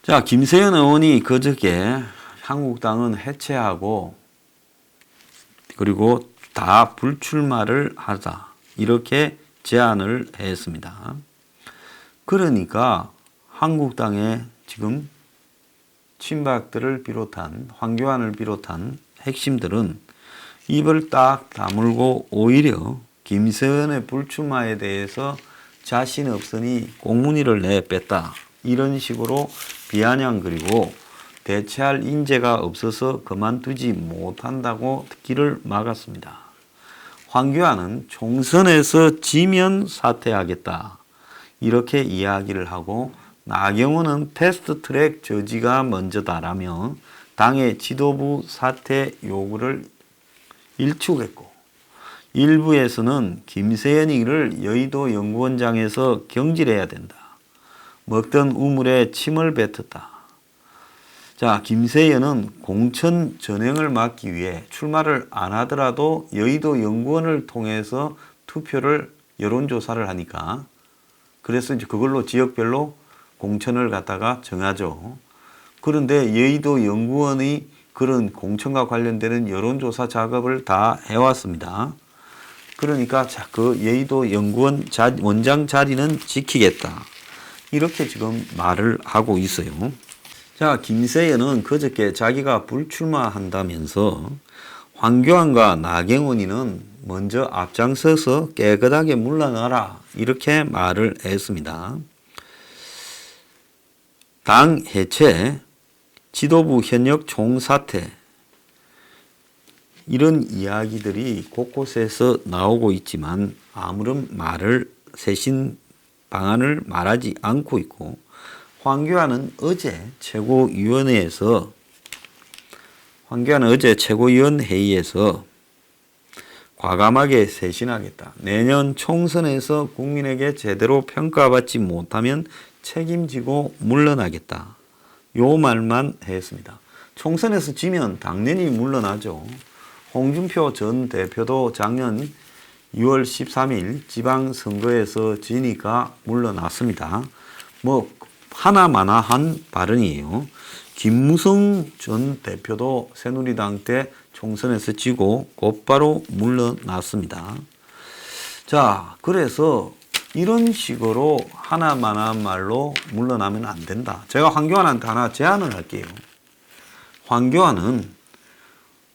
자, 김세현 의원이 그저께 한국당은 해체하고 그리고 다 불출마를 하자 이렇게 제안을 했습니다. 그러니까 한국당의 지금 친박들을 비롯한 황교안을 비롯한 핵심들은 입을 딱 다물고 오히려 김세현의 불출마에 대해서 자신 없으니 공문위를 내뺐다. 이런 식으로 비아냥 그리고 대체할 인재가 없어서 그만두지 못한다고 길을 막았습니다. 황교안은 총선에서 지면 사퇴하겠다. 이렇게 이야기를 하고 나경원은 패스트트랙 저지가 먼저다라며 당의 지도부 사퇴 요구를 일축했고 일부에서는 김세현이를 여의도 연구원장에서 경질해야 된다. 먹던 우물에 침을 뱉었다. 자, 김세현은 공천 전횡을 막기 위해 출마를 안 하더라도 여의도 연구원을 통해서 투표를 여론조사를 하니까 그래서 이제 그걸로 지역별로 공천을 갖다가 정하죠. 그런데 여의도 연구원이 그런 공천과 관련되는 여론조사 작업을 다 해왔습니다. 그러니까 자, 그 여의도 연구원 원장 자리는 지키겠다. 이렇게 지금 말을 하고 있어요. 자, 김세연은 그저께 자기가 불출마한다면서 황교안과 나경원이는 먼저 앞장서서 깨끗하게 물러나라 이렇게 말을 했습니다. 당 해체, 지도부 현역 총사퇴 이런 이야기들이 곳곳에서 나오고 있지만 아무런 말을 세신 방안을 말하지 않고 있고 황교안은 어제 최고위원회에서 과감하게 쇄신하겠다. 내년 총선에서 국민에게 제대로 평가받지 못하면 책임지고 물러나겠다. 요 말만 했습니다. 총선에서 지면 당연히 물러나죠. 홍준표 전 대표도 작년 6월 13일 지방선거에서 지니까 물러났습니다. 뭐 하나마나한 발언이에요. 김무성 전 대표도 새누리당 때 총선에서 지고 곧바로 물러났습니다. 자, 그래서 이런 식으로 하나마나한 말로 물러나면 안 된다. 제가 황교안한테 하나 제안을 할게요. 황교안은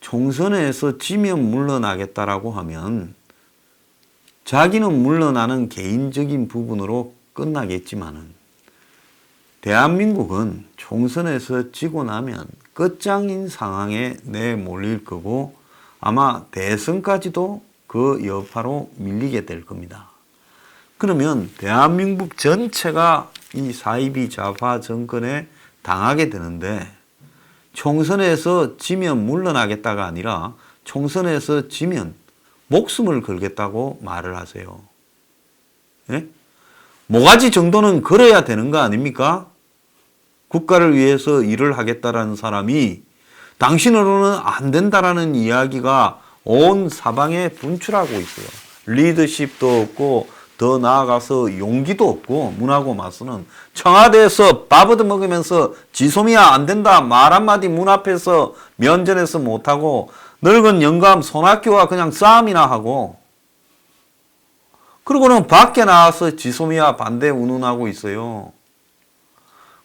총선에서 지면 물러나겠다라고 하면 자기는 물러나는 개인적인 부분으로 끝나겠지만은 대한민국은 총선에서 지고 나면 끝장인 상황에 내몰릴 거고 아마 대선까지도 그 여파로 밀리게 될 겁니다. 그러면 대한민국 전체가 이 사이비 좌파 정권에 당하게 되는데 총선에서 지면 물러나겠다가 아니라 총선에서 지면 목숨을 걸겠다고 말을 하세요. 예? 모가지 정도는 걸어야 되는 거 아닙니까? 국가를 위해서 일을 하겠다라는 사람이 당신으로는 안 된다라는 이야기가 온 사방에 분출하고 있어요. 리더십도 없고 더 나아가서 용기도 없고 문하고 맞서는 청와대에서 밥 얻어먹으면서 지소미아 안 된다 말 한마디 문 앞에서 면전에서 못하고 늙은 영감 손학규와 그냥 싸움이나 하고 그러고는 밖에 나와서 지소미아 반대 운운하고 있어요.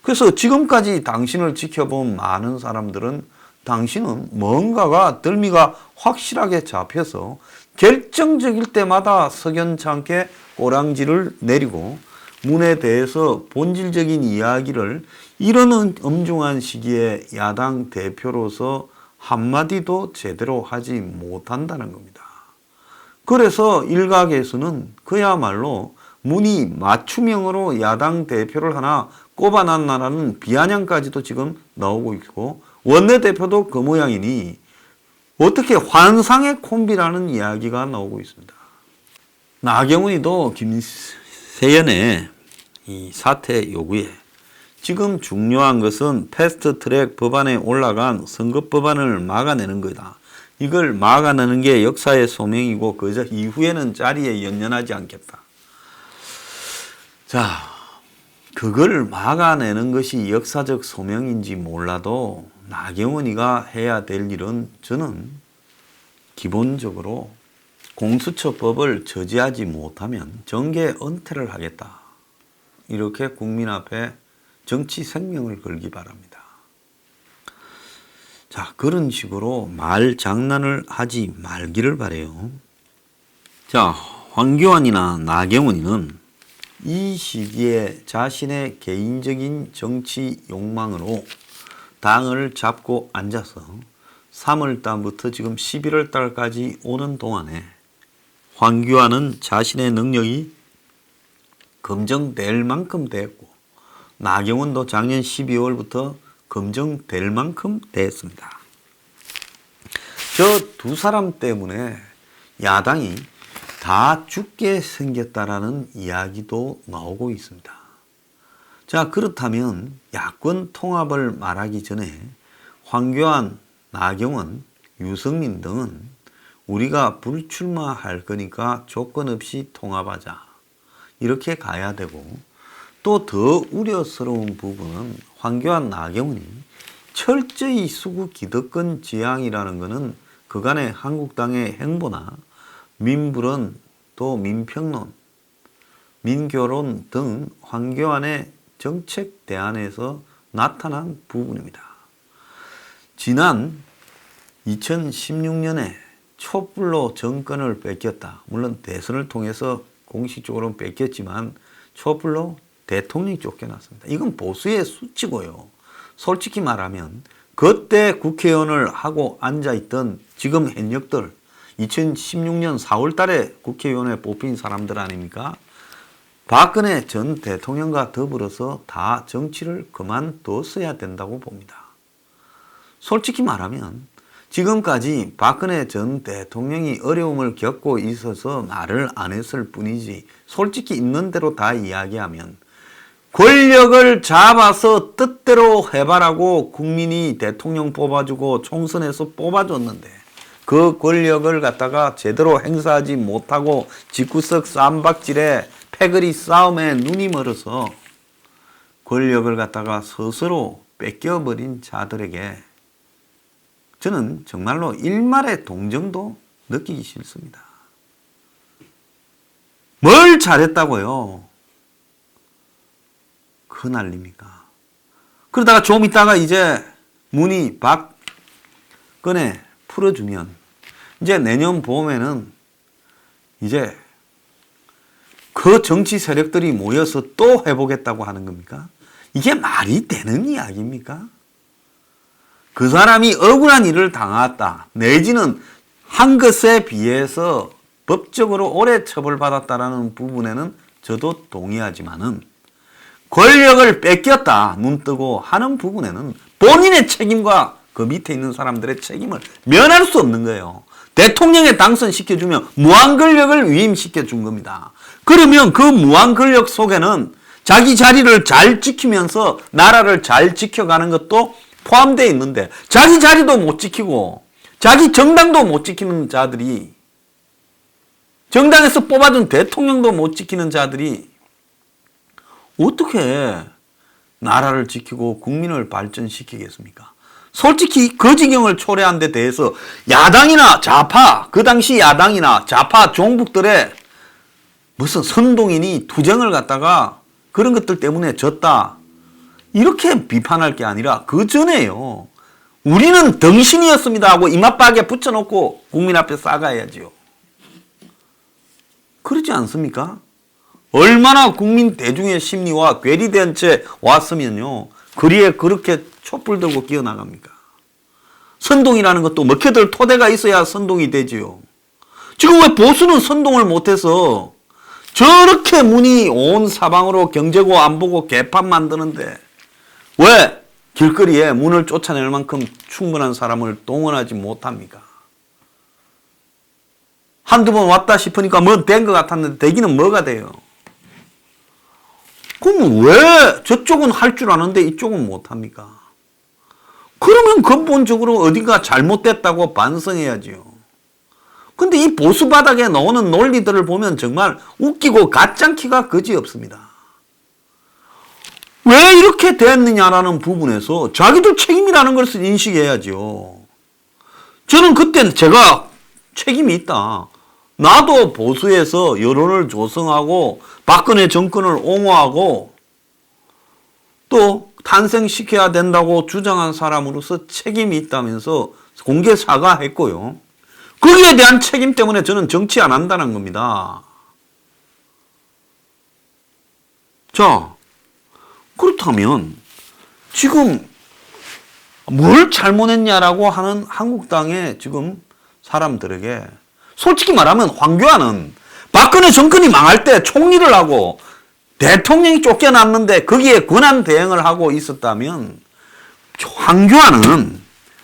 그래서 지금까지 당신을 지켜본 많은 사람들은 당신은 뭔가가 덜미가 확실하게 잡혀서 결정적일 때마다 석연찮게 꼬랑지를 내리고 문에 대해서 본질적인 이야기를 이런 엄중한 시기에 야당 대표로서 한마디도 제대로 하지 못한다는 겁니다. 그래서 일각에서는 그야말로 문이 맞춤형으로 야당 대표를 하나 꼽아놨나라는 비아냥까지도 지금 나오고 있고 원내대표도 그 모양이니 어떻게 환상의 콤비라는 이야기가 나오고 있습니다. 나경원이도 김세연의 이 사퇴 요구에 지금 중요한 것은 패스트트랙 법안에 올라간 선거법안을 막아내는 거다. 이걸 막아내는 게 역사의 소명이고 그 이후에는 자리에 연연하지 않겠다. 자, 그걸 막아내는 것이 역사적 소명인지 몰라도 나경원이가 해야 될 일은 저는 기본적으로 공수처법을 저지하지 못하면 정계 은퇴를 하겠다. 이렇게 국민 앞에 정치 생명을 걸기 바랍니다. 자, 그런 식으로 말 장난을 하지 말기를 바라요. 자, 황교안이나 나경원이는 이 시기에 자신의 개인적인 정치 욕망으로 당을 잡고 앉아서 3월달부터 지금 11월달까지 오는 동안에 황교안은 자신의 능력이 검증될 만큼 됐고 나경원도 작년 12월부터 검증될 만큼 됐습니다. 저 두 사람 때문에 야당이 다 죽게 생겼다라는 이야기도 나오고 있습니다. 자, 그렇다면 야권 통합을 말하기 전에 황교안, 나경원, 유승민 등은 우리가 불출마할 거니까 조건 없이 통합하자. 이렇게 가야 되고 또 더 우려스러운 부분은 황교안, 나경원이 철저히 수구 기득권 지향이라는 것은 그간의 한국당의 행보나 민불원 또 민평론, 민교론 등 황교안의 정책 대안에서 나타난 부분입니다. 지난 2016년에 촛불로 정권을 뺏겼다. 물론 대선을 통해서 공식적으로는 뺏겼지만 촛불로 대통령이 쫓겨났습니다. 이건 보수의 수치고요. 솔직히 말하면 그때 국회의원을 하고 앉아있던 지금 현역들 2016년 4월 달에 국회의원에 뽑힌 사람들 아닙니까? 박근혜 전 대통령과 더불어서 다 정치를 그만뒀어야 된다고 봅니다. 솔직히 말하면 지금까지 박근혜 전 대통령이 어려움을 겪고 있어서 말을 안 했을 뿐이지 솔직히 있는 대로 다 이야기하면 권력을 잡아서 뜻대로 해봐라고 국민이 대통령 뽑아주고 총선에서 뽑아줬는데 그 권력을 갖다가 제대로 행사하지 못하고 집구석 쌈박질에 패거리 싸움에 눈이 멀어서 권력을 갖다가 스스로 뺏겨버린 자들에게 저는 정말로 일말의 동정도 느끼기 싫습니다. 뭘 잘했다고요? 그 난립니까? 그러다가 좀 있다가 이제 문이 박근혜 풀어주면 이제 내년 봄에는 이제 그 정치 세력들이 모여서 또 해보겠다고 하는 겁니까? 이게 말이 되는 이야기입니까? 그 사람이 억울한 일을 당했다 내지는 한 것에 비해서 법적으로 오래 처벌받았다라는 부분에는 저도 동의하지만은 권력을 뺏겼다 눈 뜨고 하는 부분에는 본인의 책임과 그 밑에 있는 사람들의 책임을 면할 수 없는 거예요. 대통령에 당선시켜주면 무한권력을 위임시켜준 겁니다. 그러면 그 무한권력 속에는 자기 자리를 잘 지키면서 나라를 잘 지켜가는 것도 포함되어 있는데 자기 자리도 못 지키고 자기 정당도 못 지키는 자들이 정당에서 뽑아준 대통령도 못 지키는 자들이 어떻게 나라를 지키고 국민을 발전시키겠습니까? 솔직히 그 지경을 초래한 데 대해서 야당이나 좌파, 그 당시 야당이나 좌파 종북들의 무슨 선동인이 투쟁을 갖다가 그런 것들 때문에 졌다. 이렇게 비판할 게 아니라 그 전에요. 우리는 덩신이었습니다 하고 이맛박에 붙여놓고 국민 앞에 싸가야지요. 그렇지 않습니까? 얼마나 국민 대중의 심리와 괴리된 채 왔으면요. 거리에 그렇게 촛불 들고 기어나갑니까? 선동이라는 것도 먹혀들 토대가 있어야 선동이 되지요. 지금 왜 보수는 선동을 못해서 저렇게 문이 온 사방으로 경제고 안보고 개판 만드는데 왜 길거리에 문을 쫓아낼 만큼 충분한 사람을 동원하지 못합니까? 한두 번 왔다 싶으니까 뭐 된 것 같았는데 되기는 뭐가 돼요? 그럼 왜 저쪽은 할 줄 아는데 이쪽은 못합니까? 그러면 근본적으로 어디가 잘못됐다고 반성해야지요. 근데 이 보수 바닥에 나오는 논리들을 보면 정말 웃기고 가짱키가 그지없습니다. 왜 이렇게 됐느냐라는 부분에서 자기도 책임이라는 것을 인식해야죠. 저는 그때는 제가 책임이 있다. 나도 보수에서 여론을 조성하고 박근혜 정권을 옹호하고 또 탄생시켜야 된다고 주장한 사람으로서 책임이 있다면서 공개 사과했고요. 거기에 대한 책임 때문에 저는 정치 안 한다는 겁니다. 자, 그렇다면 지금 뭘 잘못했냐라고 하는 한국당의 지금 사람들에게 솔직히 말하면 황교안은 박근혜 정권이 망할 때 총리를 하고 대통령이 쫓겨났는데 거기에 권한 대행을 하고 있었다면 황교안은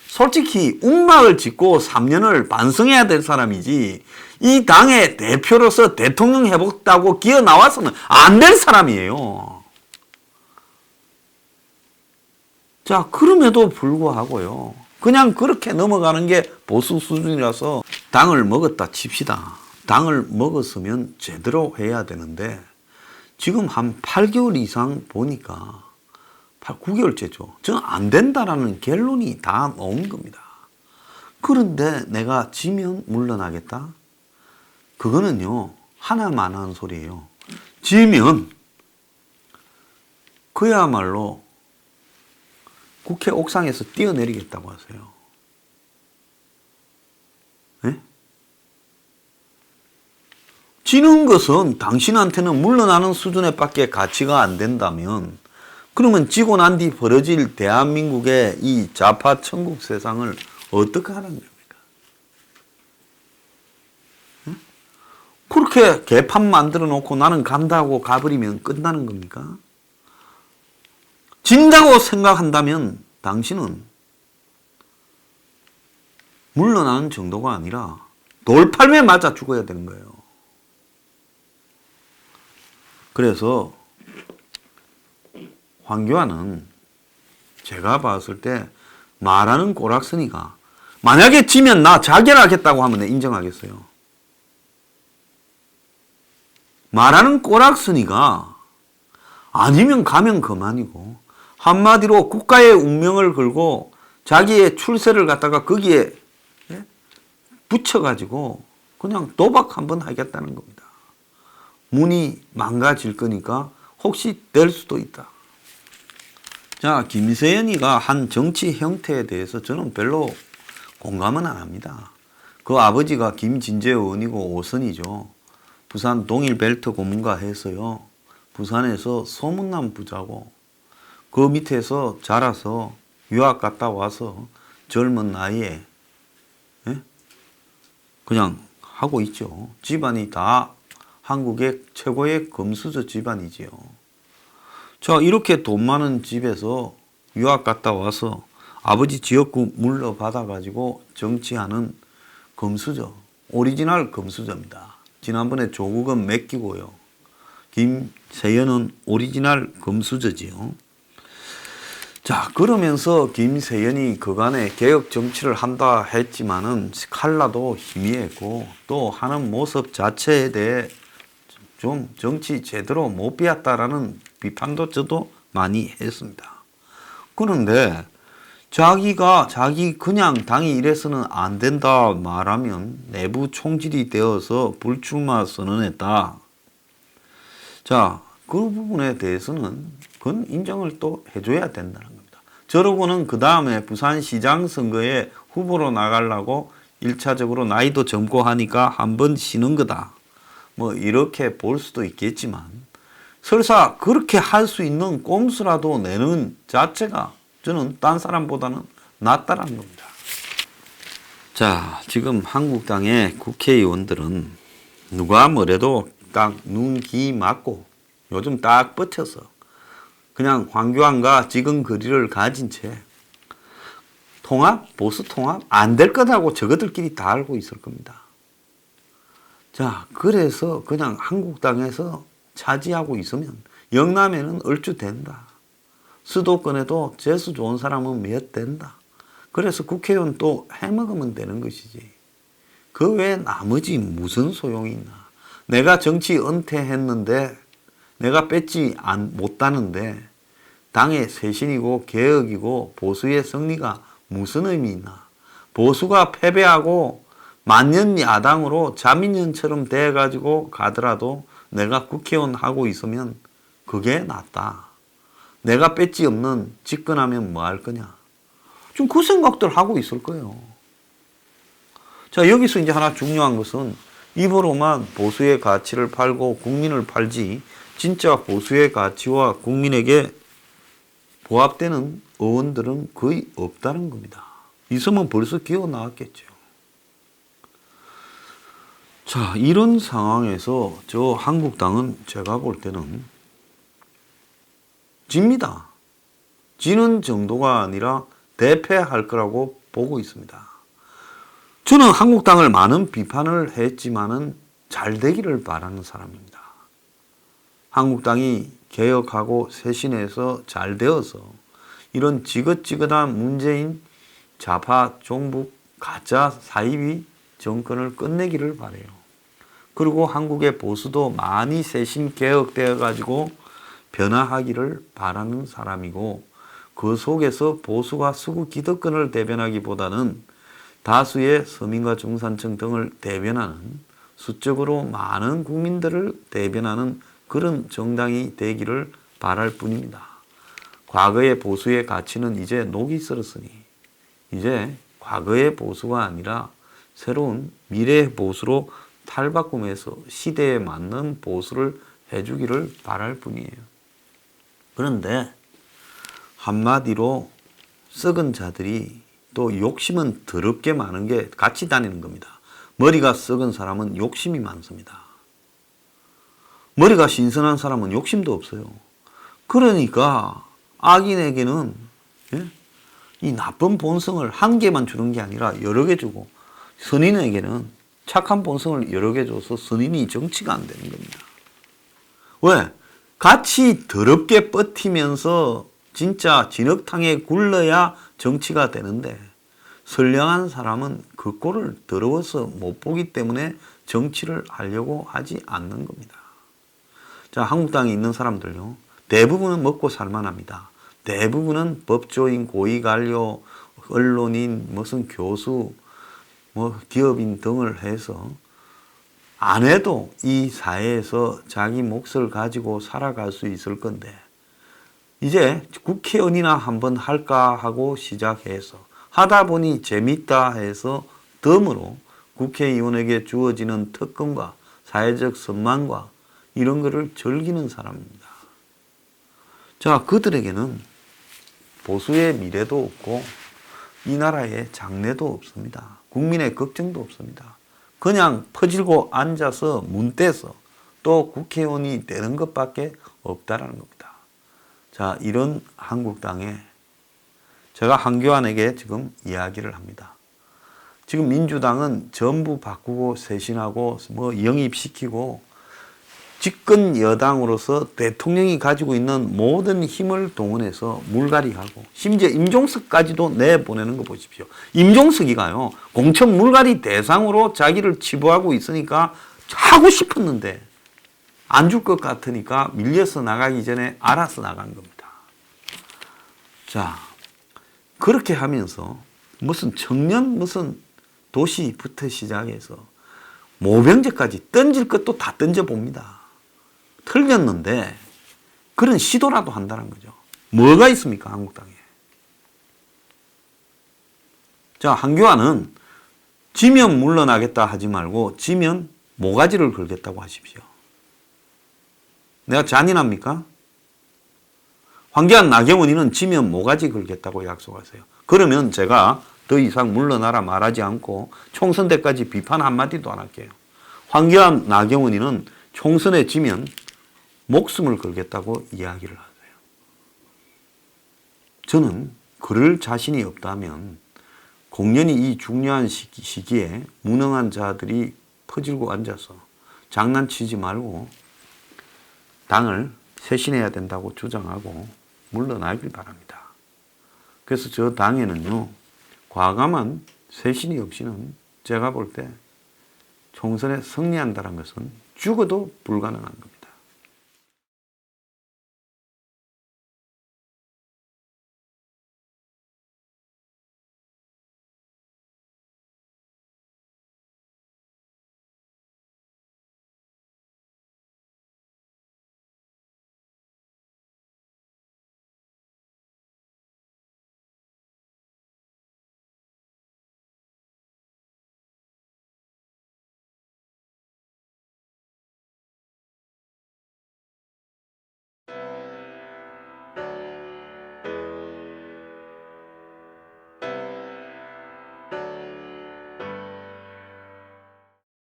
솔직히 웅막을 짓고 3년을 반성해야 될 사람이지 이 당의 대표로서 대통령 해보겠다고 기어 나와서는 안 될 사람이에요. 자, 그럼에도 불구하고요. 그냥 그렇게 넘어가는 게 보수 수준이라서 당을 먹었다 칩시다. 당을 먹었으면 제대로 해야 되는데 지금 한 8개월 이상 보니까 9개월째죠. 저는 안 된다라는 결론이 다 나온 겁니다. 그런데 내가 지면 물러나겠다? 그거는요. 하나만 하는 소리예요. 지면 그야말로 국회 옥상에서 뛰어내리겠다고 하세요. 네? 지는 것은 당신한테는 물러나는 수준에 밖에 가치가 안 된다면 그러면 지고 난 뒤 벌어질 대한민국의 이 좌파 천국 세상을 어떻게 하는 겁니까? 네? 그렇게 개판 만들어 놓고 나는 간다고 가버리면 끝나는 겁니까? 진다고 생각한다면 당신은 물러나는 정도가 아니라 돌팔매 맞아 죽어야 되는 거예요. 그래서 황교안은 제가 봤을 때 말하는 꼬락서니가 만약에 지면 나 자결하겠다고 하면 인정하겠어요. 말하는 꼬락서니가 아니면 가면 그만이고 한마디로 국가의 운명을 걸고 자기의 출세를 갖다가 거기에 붙여가지고 그냥 도박 한번 하겠다는 겁니다. 문이 망가질 거니까 혹시 될 수도 있다. 자, 김세연이가 한 정치 형태에 대해서 저는 별로 공감은 안 합니다. 그 아버지가 김진재 의원이고 5선이죠. 부산 동일벨트 고문가 해서요. 부산에서 소문난 부자고 그 밑에서 자라서 유학 갔다 와서 젊은 나이에 그냥 하고 있죠. 집안이 다 한국의 최고의 금수저 집안이지요. 자, 이렇게 돈 많은 집에서 유학 갔다 와서 아버지 지역구 물러받아가지고 정치하는 금수저, 오리지널 금수저입니다. 지난번에 조국은 맡기고요. 김세연은 오리지널 금수저지요. 자, 그러면서 김세연이 그간에 개혁 정치를 한다 했지만은 칼라도 희미했고 또 하는 모습 자체에 대해 좀 정치 제대로 못 배웠다라는 비판도 저도 많이 했습니다. 그런데 자기가 그냥 당이 이래서는 안 된다 말하면 내부 총질이 되어서 불출마 선언했다. 자, 그 부분에 대해서는 그건 인정을 또 해줘야 된다는 겁니다. 저러고는 그 다음에 부산시장 선거에 후보로 나가려고 1차적으로 나이도 젊고 하니까 한번 쉬는 거다. 뭐 이렇게 볼 수도 있겠지만 설사 그렇게 할 수 있는 꼼수라도 내는 자체가 저는 딴 사람보다는 낫다라는 겁니다. 자, 지금 한국당의 국회의원들은 누가 뭐래도 딱 눈, 귀 맞고 요즘 딱 버텨서 그냥 황교안과 지금 거리를 가진 채 통합, 보수 통합 안 될 거라고 저것들끼리 다 알고 있을 겁니다. 자, 그래서 그냥 한국당에서 차지하고 있으면 영남에는 얼추 된다. 수도권에도 재수 좋은 사람은 몇 된다. 그래서 국회의원 또 해먹으면 되는 것이지. 그 외에 나머지 무슨 소용이 있나. 내가 정치 은퇴했는데 내가 뺏지 못하는데 당의 쇄신이고 개혁이고 보수의 승리가 무슨 의미 있나? 보수가 패배하고 만년 야당으로 자민련처럼 돼가지고 가더라도 내가 국회의원 하고 있으면 그게 낫다. 내가 배지 없는 집권하면 뭐 할 거냐. 좀 그 생각들 하고 있을 거예요. 자, 여기서 이제 하나 중요한 것은 입으로만 보수의 가치를 팔고 국민을 팔지 진짜 보수의 가치와 국민에게 부합되는 의원들은 거의 없다는 겁니다. 있으면 벌써 기어 나왔겠죠. 자, 이런 상황에서 저 한국당은 제가 볼 때는 집니다. 지는 정도가 아니라 대패할 거라고 보고 있습니다. 저는 한국당을 많은 비판을 했지만은 잘 되기를 바라는 사람입니다. 한국당이 개혁하고 쇄신해서 잘 되어서 이런 지긋지긋한 문재인 좌파 종북 가짜 사이비 정권을 끝내기를 바라요. 그리고 한국의 보수도 많이 쇄신 개혁되어 가지고 변화하기를 바라는 사람이고 그 속에서 보수가 수구 기득권을 대변하기보다는 다수의 서민과 중산층 등을 대변하는 수적으로 많은 국민들을 대변하는 그런 정당이 되기를 바랄 뿐입니다. 과거의 보수의 가치는 이제 녹이 슬었으니 이제 과거의 보수가 아니라 새로운 미래의 보수로 탈바꿈해서 시대에 맞는 보수를 해주기를 바랄 뿐이에요. 그런데 한마디로 썩은 자들이 또 욕심은 더럽게 많은 게 같이 다니는 겁니다. 머리가 썩은 사람은 욕심이 많습니다. 머리가 신선한 사람은 욕심도 없어요. 그러니까 악인에게는 이 나쁜 본성을 한 개만 주는 게 아니라 여러 개 주고 선인에게는 착한 본성을 여러 개 줘서 선인이 정치가 안 되는 겁니다. 왜? 같이 더럽게 버티면서 진짜 진흙탕에 굴러야 정치가 되는데 선량한 사람은 그 꼴을 더러워서 못 보기 때문에 정치를 하려고 하지 않는 겁니다. 자, 한국당에 있는 사람들요. 대부분은 먹고 살만합니다. 대부분은 법조인, 고위관료, 언론인, 무슨 교수, 기업인 등을 해서 안 해도 이 사회에서 자기 몫을 가지고 살아갈 수 있을 건데 이제 국회의원이나 한번 할까 하고 시작해서 하다 보니 재밌다 해서 덤으로 국회의원에게 주어지는 특권과 사회적 선망과 이런 거를 즐기는 사람입니다. 자, 그들에게는 보수의 미래도 없고 이 나라의 장래도 없습니다. 국민의 걱정도 없습니다. 그냥 퍼질고 앉아서 문 떼서 또 국회의원이 되는 것밖에 없다라는 겁니다. 자, 이런 한국당에 제가 한교안에게 지금 이야기를 합니다. 지금 민주당은 전부 바꾸고 쇄신하고 영입시키고 집권 여당으로서 대통령이 가지고 있는 모든 힘을 동원해서 물갈이하고 심지어 임종석까지도 내보내는 거 보십시오. 임종석이가요. 공천 물갈이 대상으로 자기를 치부하고 있으니까 하고 싶었는데 안 줄 것 같으니까 밀려서 나가기 전에 알아서 나간 겁니다. 자, 그렇게 하면서 무슨 청년 무슨 도시부터 시작해서 모병제까지 던질 것도 다 던져봅니다. 틀렸는데 그런 시도라도 한다는 거죠. 뭐가 있습니까, 한국당에? 자, 한교안은 지면 물러나겠다 하지 말고 지면 모가지를 걸겠다고 하십시오. 내가 잔인합니까? 황교안 나경원이는 지면 모가지 걸겠다고 약속하세요. 그러면 제가 더 이상 물러나라 말하지 않고 총선 때까지 비판 한마디도 안 할게요. 황교안 나경원이는 총선에 지면 목숨을 걸겠다고 이야기를 하세요. 저는 그럴 자신이 없다면 공연히 이 중요한 시기에 무능한 자들이 퍼질고 앉아서 장난치지 말고 당을 쇄신해야 된다고 주장하고 물러나길 바랍니다. 그래서 저 당에는요, 과감한 쇄신이 없이는 제가 볼 때 총선에 승리한다는 것은 죽어도 불가능한 겁니다.